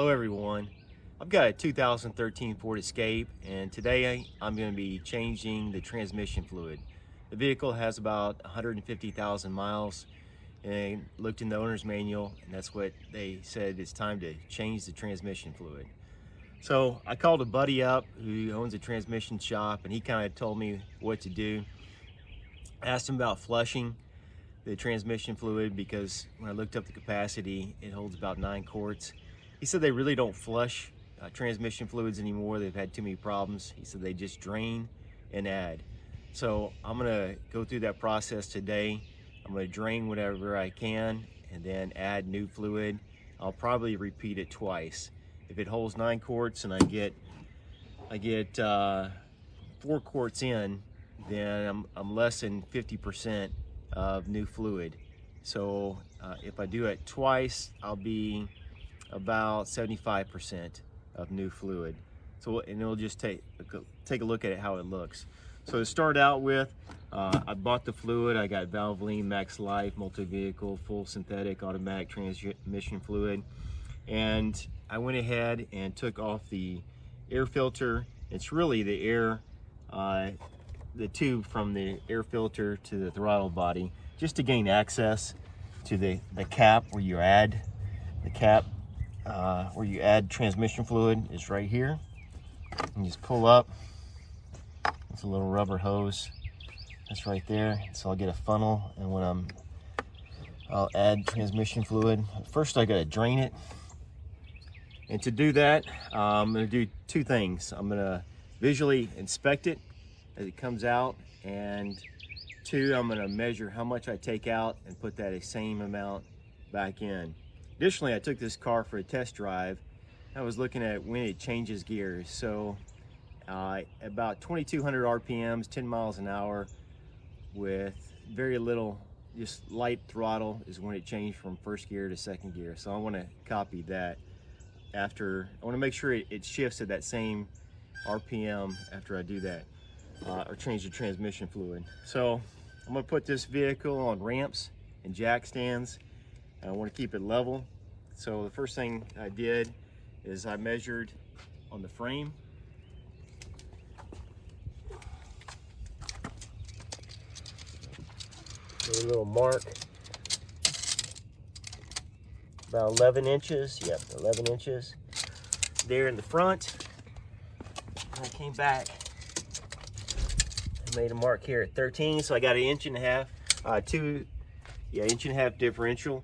Hello everyone, I've got a 2013 Ford Escape, and today I'm going to be changing the transmission fluid. The vehicle has about 150,000 miles, and I looked in the owner's manual and that's what they said, it's time to change the transmission fluid. So I called a buddy up who owns a transmission shop, and he kind of told me what to do. I asked him about flushing the transmission fluid because when I looked up the capacity, it holds about 9 quarts. He said they really don't flush transmission fluids anymore. They've had too many problems. He said they just drain and add. So I'm gonna go through that process today. I'm gonna drain whatever I can and then add new fluid. I'll probably repeat it twice. If it holds 9 quarts and I get 4 quarts in, then I'm less than 50% of new fluid. So if I do it twice, I'll be about 75% of new fluid. So, and it'll just take a look at it, how it looks. So to start out with, I bought the fluid. I got Valvoline Max Life multi-vehicle full synthetic automatic transmission fluid, and I went ahead and took off the air filter. It's really the air, the tube from the air filter to the throttle body, just to gain access to the cap where you add the cap. Where you add transmission fluid is right here. And just pull up. It's a little rubber hose. That's right there. So I'll get a funnel, and when I'll add transmission fluid. First I gotta drain it. And to do that, I'm gonna do two things. I'm gonna visually inspect it as it comes out, and two, I'm gonna measure how much I take out and put that same amount back in. Additionally, I took this car for a test drive. I was looking at when it changes gears. So about 2,200 RPMs, 10 miles an hour, with very little, just light throttle, is when it changed from first gear to second gear. So I want to copy that after. I want to make sure it shifts at that same RPM after I do that, or change the transmission fluid. So I'm going to put this vehicle on ramps and jack stands. I want to keep it level. So the first thing I did is I measured on the frame. A little mark, about 11 inches. Yep, 11 inches there in the front. And I came back and made a mark here at 13. So I got an inch and a half, inch and a half differential.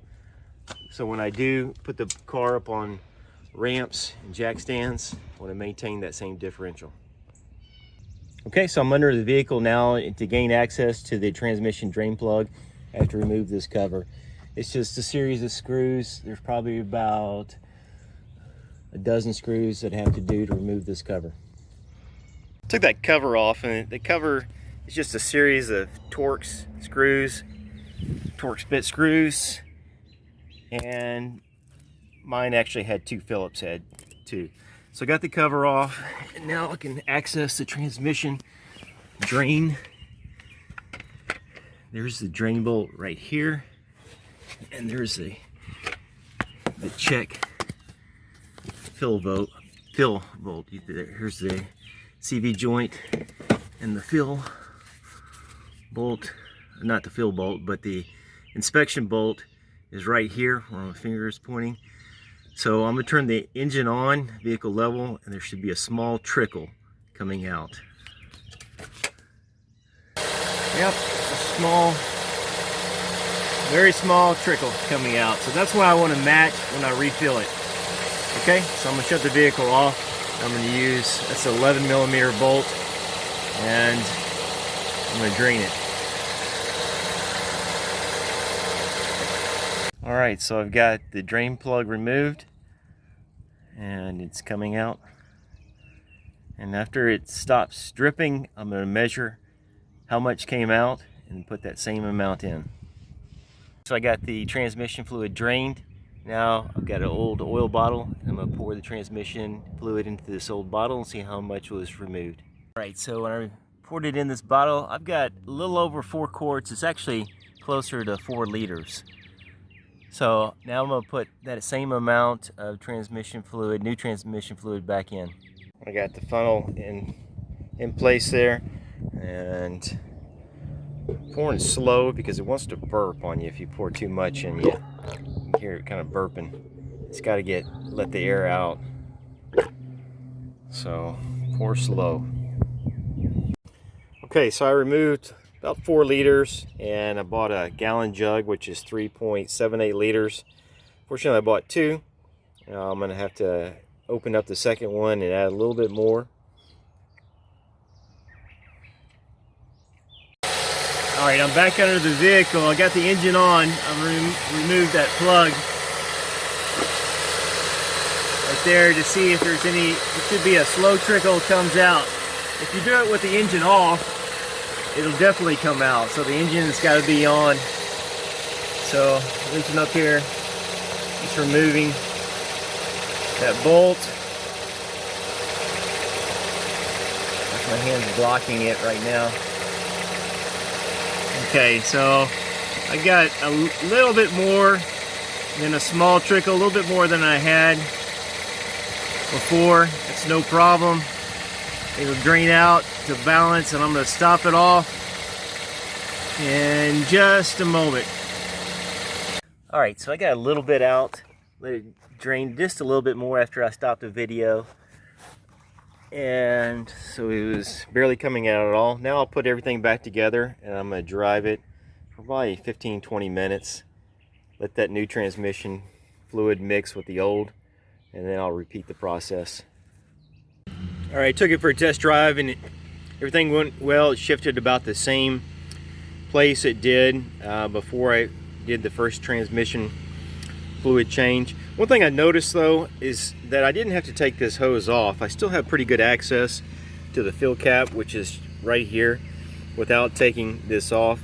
So when I do put the car up on ramps and jack stands, I want to maintain that same differential. Okay, so I'm under the vehicle now. To gain access to the transmission drain plug, I have to remove this cover. It's just a series of screws. There's probably about a dozen screws that I have to do to remove this cover. Took that cover off, and the cover is just a series of Torx screws, Torx bit screws. And mine actually had 2 Phillips head too. So I got the cover off, and now I can access the transmission drain. There's the drain bolt right here, and there's the check fill bolt. Here's the CV joint and the fill bolt, not the fill bolt, but the inspection bolt is right here where my finger is pointing. So I'm gonna turn the engine on, vehicle level, and there should be a small trickle coming out. Yep, a small, very small trickle coming out. So that's what I want to match when I refill it. Okay, so I'm gonna shut the vehicle off. I'm gonna use, that's an 11mm bolt, and I'm gonna drain it. All right, so I've got the drain plug removed, and it's coming out. And after it stops dripping, I'm going to measure how much came out and put that same amount in. So I got the transmission fluid drained. Now I've got an old oil bottle, and I'm going to pour the transmission fluid into this old bottle and see how much was removed. All right, so when I poured it in this bottle, I've got a little over 4 quarts. It's actually closer to 4 liters. So now I'm gonna put that same amount of transmission fluid, new transmission fluid, back in. I got the funnel in place there, and pouring slow because it wants to burp on you. If you pour too much in, you can hear it kind of burping. It's got to let the air out. So pour slow. Okay, so I removed about 4 liters, and I bought a gallon jug, which is 3.78 liters. Fortunately, I bought 2. I'm gonna have to open up the second one and add a little bit more. All right, I'm back under the vehicle. I got the engine on. I've removed that plug right there to see if there's any. It should be a slow trickle comes out. If you do it with the engine off, it'll definitely come out. So the engine's got to be on. So reaching up here, just removing that bolt. My hand's blocking it right now. Okay, so I got a little bit more than a small trickle, a little bit more than I had before. It's no problem. It'll drain out to balance, and I'm going to stop it off in just a moment. All right, so I got a little bit out. Let it drain just a little bit more after I stopped the video. And so it was barely coming out at all. Now I'll put everything back together, and I'm going to drive it for probably 15-20 minutes. Let that new transmission fluid mix with the old, and then I'll repeat the process. All right, took it for a test drive, and everything went well. It shifted about the same place it did before I did the first transmission fluid change. One thing I noticed though is that I didn't have to take this hose off. I still have pretty good access to the fill cap, which is right here, without taking this off.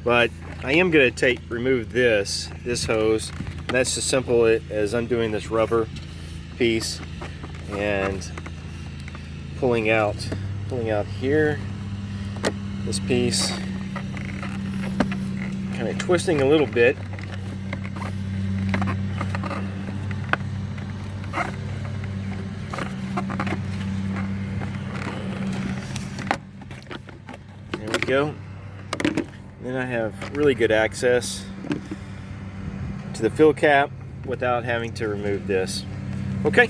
But I am going to remove this hose. And that's as simple as undoing this rubber piece and pulling out here this piece, kind of twisting a little bit. There we go. Then I have really good access to the fill cap without having to remove this. Okay.